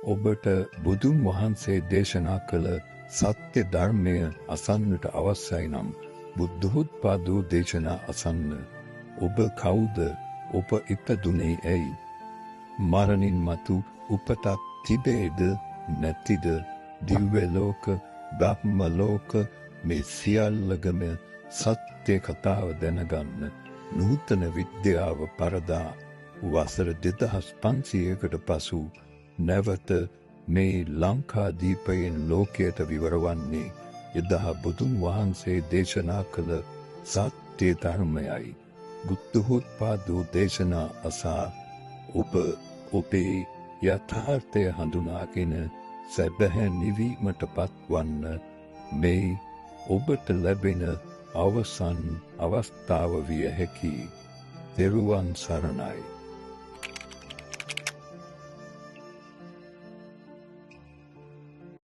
ඔබට බුදුන් වහන්සේ දේශනා කළ සත්‍ය ධර්මය අසන්නට අවශ්‍යයි නම් බුද්ධෝත්පාදෝ දේශනා අසන්න. ඔබ කවුද? ඔබ ඉපදුනේ ඇයි? මරණින් මතු උපතක් තිබේද නැතිද? දිව්‍ය ලෝක, බ්‍රහ්ම ලෝක මේ සියල්ලගම සත්‍ය කතාව දැනගන්න නූතන විද්‍යාව පරදා වසර 2500කට පසු නැවත මේ ලංකාදීපයෙන් ලෝකයට විවරවන්නේ එදා බුදුන් වහන්සේ දේශනා කළ සත්‍ය ධර්මයයි. බුද්ධෝත්පාදෝ දේශනා අසා ඔබ ඔබේ යථාර්ථය හඳුනාගෙන සැබෑ නිවීමට පත්වන්න මේ ඔබට ලැබෙන අවසන් අවස්ථාව විය හැකි. තෙරුවන් සරණයි.